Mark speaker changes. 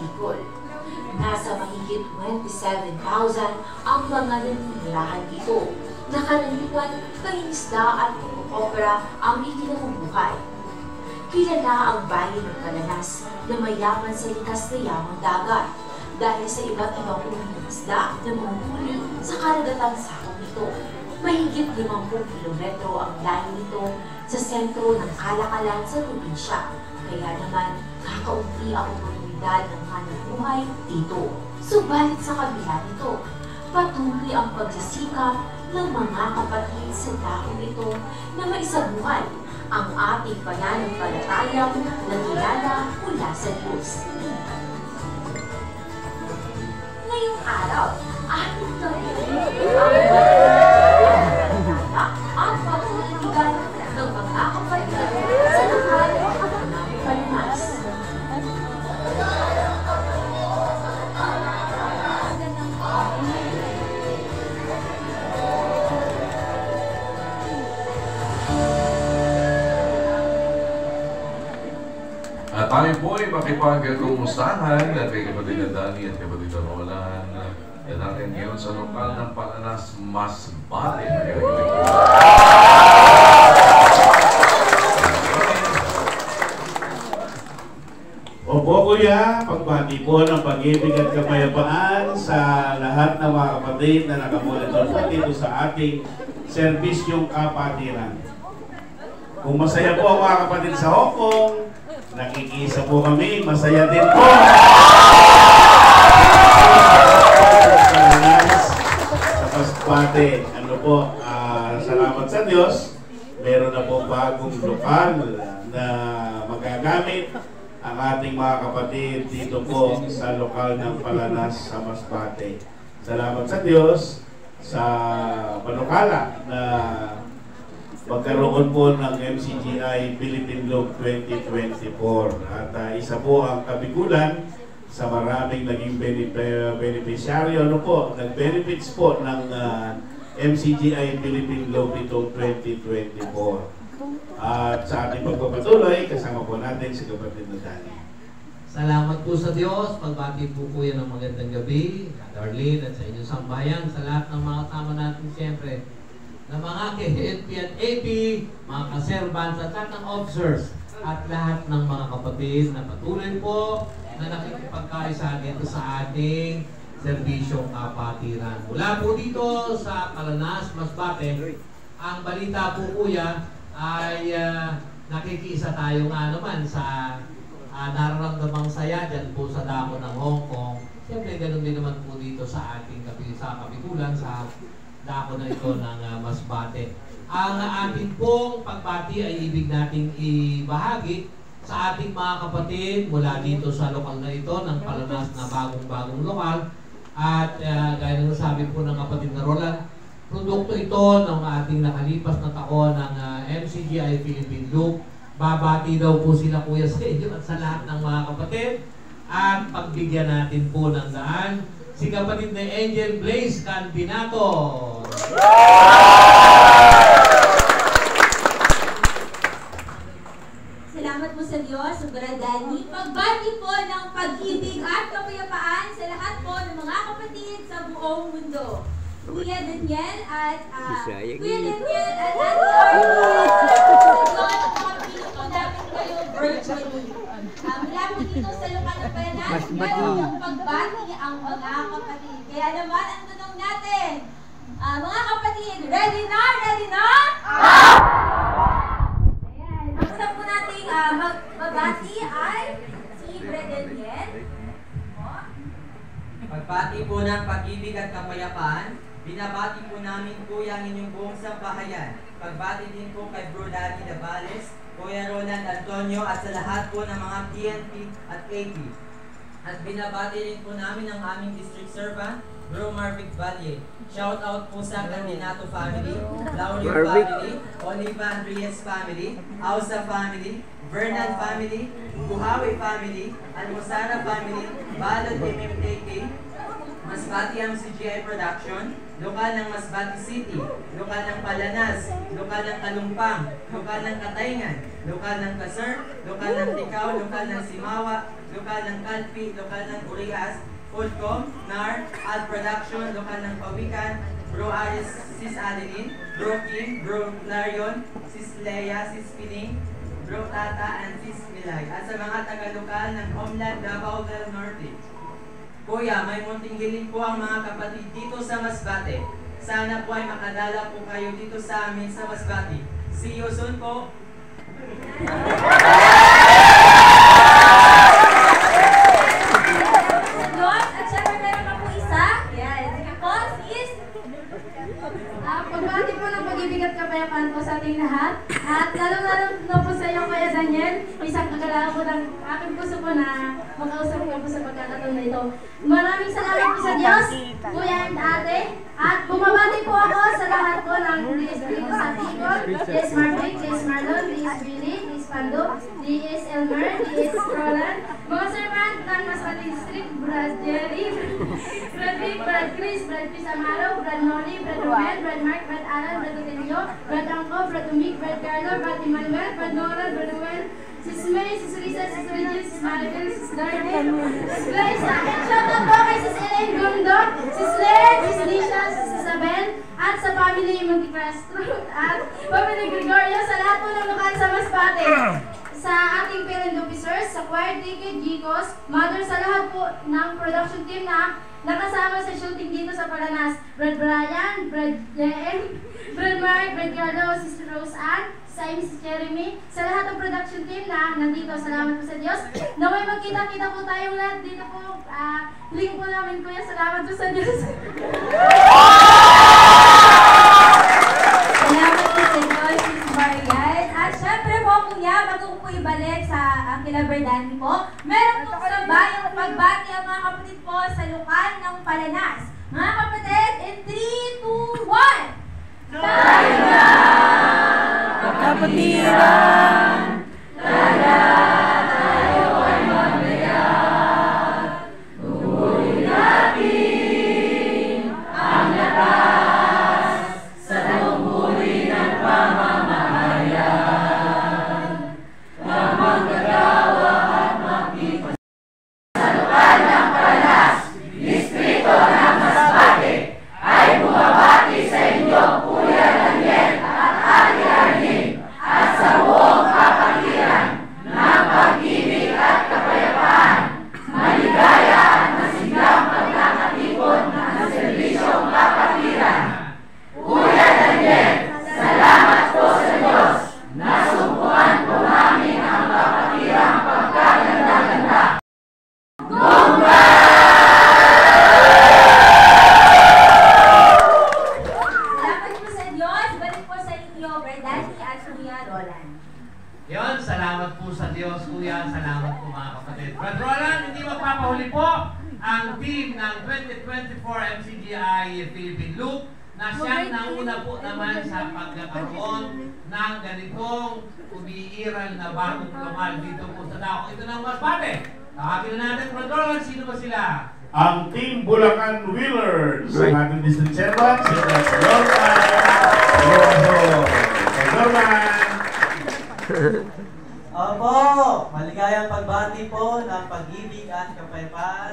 Speaker 1: Bicol. Nasa mahigit 27,000 ang mga naninirahan dito. Nakaraniwan, pangingisda at pagkukopra ang ikinabubuhay. Kilala ang bayan ng Palanas na mayaman sa likas na yamang dagat dahil sa iba't ibang uri ng isda na manghuli sa karagatang sakop nito. Mahigit 50 kilometro ang layo nito sa sentro ng kalakalan sa probinsya. Kaya naman, kakaunti ang oportunidad ng hanap buhay dito. Subalit sa kabila nito, patuloy ang pagsisikap ng mga kapatid sa taong ito na maisabuhay ang ating pananampalatayang nakilala mula sa Diyos. Ngayong araw, ating gawin ang pagtitigan ng mga kapatid sa lokal ng Palanas.
Speaker 2: At tayo po ay makipagkumustahan at kay kapatid na Dani at kapatid na Roland na natin ngayon sa lokal ng Palanas Masbate.
Speaker 3: Opo kuya, pagbati po ng pag-ibig at kapayapaan sa lahat ng mga kapatid na nakamonitor po dito sa ating serbisyong kapatiran. Kung masaya po ang mga kapatid sa Hong Kong, nakikisa po kami, masaya din po. Sa Masbate, ano po, salamat sa Diyos, meron na po bagong lokal na magagamit ang ating mga kapatid dito po sa lokal ng Palanas sa Masbate. Salamat sa Diyos sa panukala na magkaroon po ng MCGI Philippine Loop 2024 at isa po ang kabigulan sa maraming naging beneficiaryo nag-benefits po ng MCGI Philippine Loop ito 2024 at sa ating pagpapatuloy kasama po natin si kapatid na Dani.
Speaker 4: Salamat po sa Diyos, pagbati po po yan ng magandang gabi Darlene at sa inyong sambayan, sa lahat ng mga kasama natin siyempre na mga KNP at AP, mga ka-servants at lahat ng officers at lahat ng mga kapatid na patuloy po na nakikipagkaisa dito sa ating serbisyong kapatiran. Mula po dito sa Palanas, Masbate, ang balita po kuya ay nakikiisa tayo nga naman sa nararamdamang saya dyan po sa dako ng Hong Kong. Siyempre ganun din naman po dito sa ating kapitulan sa dako na ito ng Masbate. Ang ating pong pagbati ay ibig nating ibahagi sa ating mga kapatid mula dito sa lokal na ito ng Palanas na bagong-bagong lokal. At gaya ng sabi po ng kapatid na Roland, produkto ito ng ating nakalipas na taon ng MCGI Philippine Loop. Babati daw po sila kuya sa inyo at sa lahat ng mga kapatid at pagbigyan natin po ng daan si kapatid na Angel Blaze Cantinato.
Speaker 5: Salamat po sa Diyos, Sobrang Dani. Pagbati po ng pag-ibig at kapayapaan sa lahat po ng mga kapatid sa buong mundo. Kuya Daniel at Ate Arlene. Namin kayo virtually. Mula po dito sa lokal ng Palanas, meron pong pagbati ang mga kapatid. Kaya naman, ang tanong natin, mga kapatid, ready na? Ready na? Ayan. Ang una po nating magbati ay si Brother Daniel.
Speaker 6: Pagbati po ng pag-ibig at kapayapaan, binabati po namin kuya ang inyong buong sambahayan. Pagbati din po kay Bro Daddy Davales, Kuya Roland Antonio at sa lahat po ng mga PNP at AP. At binabati rin po namin ang aming district servant, Bro Marvic Valle. Shout out po sa Cantinato family, Laurio family, Oliva Andres family, Ausa family, Vernan family, Buhawi family, Almosara family, Balod MMKK, Masbate MCGI Production, lokal ng Masbate City, lokal ng Palanas, lokal ng Kalumpang, lokal ng Katayngan, lokal ng Kasar, lokal ng Ticao, lokal ng Simawa, lokal ng Calpi, lokal ng Urias, Foodcom, NAR, Ad Production, lokal ng Pawikan, Bro Aris, Sis Adeline, Bro Kim, Bro Narion, Sis Leia, Sis Pining, Bro Tata, and Sis Milay. At sa mga taga-lokal ng Homeland Davao del Norte. Kuya, may munting hiling po ang mga kapatid dito sa Masbate. Sana po ay makadala po kayo dito sa amin sa Masbate. See you soon po.
Speaker 5: At syempre meron pa po isa. Yes. Sige po, sis.
Speaker 7: Pagbati po ng pag-ibig at kapayapaan po sa ating lahat. At lalong-lalo na po sa iyo, Kuya Daniel. Isang kagalahan po ng aking puso po na makausap ko po sa pagkakataon na ito. Maraming salamat po sa Diyos, Kuya and Ate. At bumabati po ako sa lahat po ng Espiritu Santo, D.S. Marvick, D.S. Marlon, D.S. Billy, D.S. Pando, D.S. Elmer, D.S. Roland, mga servant ng Masbate District, Brad Jerry, Brad Vic, Brad Chris, Brad Chris Amaro, Brad Noli, Brad Romel, Brad Mark, Brad Alan, Brad Otelio, Brad Angko, Brad Umik, Brad Carlo, Brad Emmanuel, Brad Nora, Brad Noel, Sis May, Sis Risa, Sis Regis, Sis Maribel, Sis Darlene, Sis Grace, shoutout po kay Sis Elaine Gondo, Sis Len, Sis Lisha, Sis Isabel, at sa family Monticastro, at family Gregorio, sa lahat po ng lokal sa Masbate, sa ating parent officers, sa choir ticket, Gicos, mother, sa lahat po ng production team na nakasama sa shooting dito sa Paranas, Brad Brian, Brad Jen, Brad Mark, Brad Carlo, Sis Rose Ann, sa Mrs. Jeremy, sa lahat ng production team na nandito, salamat po sa Diyos. Naway magkita-kita po tayong lahat dito po, link po namin, Kuya, salamat po sa Diyos.
Speaker 5: Salamat po sa Diyos, Sis Marian. At syempre po, Kuya, bago ko po ibalik sa kila Berdani po, meron po sa bayang pagbati ang mga kapatid po sa lokal ng Palanas. Mga kapatid, in 3, 2, 1! Tayo na!
Speaker 8: Kapatiran, tara tayo ay magbayag. Tuloy natin ang lakas sa tungkulin ng pamamahayan. Ang manggagawa at magpipag sa lokal ng Paranas, distrito ng Masbate, ay bumabati sa inyo, Kuya Daniel at Ate Arlene, at sa buong kapatiran ng pag-ibig at kapayapaan, maligaya at masiglang pagkakatipon ng serbisyong kapatiran. Kuya Daniel, salamat po sa Diyos na sumpuan po namin ang kapatirang pagkaganda-ganda.
Speaker 5: Salamat po sa Diyos. Balik po sa inyo, Berdani at Kuya Roland.
Speaker 4: Yon, salamat po sa Diyos, Kuya. Salamat po mga kapatid. Brad Roland, hindi magpapahuli po ang team ng 2024 MCGI Philippine Loop na siyang nauna po naman sa pagkakaroon ng ganitong umiiral na bagong lokal dito po sa dako. Ito ng Masbate. Tawagin na natin, Brad Roland, sino ba sila?
Speaker 3: Ang Team Bulacan Wheelers, ang ating district chairman, si Brad Roland.
Speaker 9: Opo, maligayang pagbati po ng pag-ibig at kapayapaan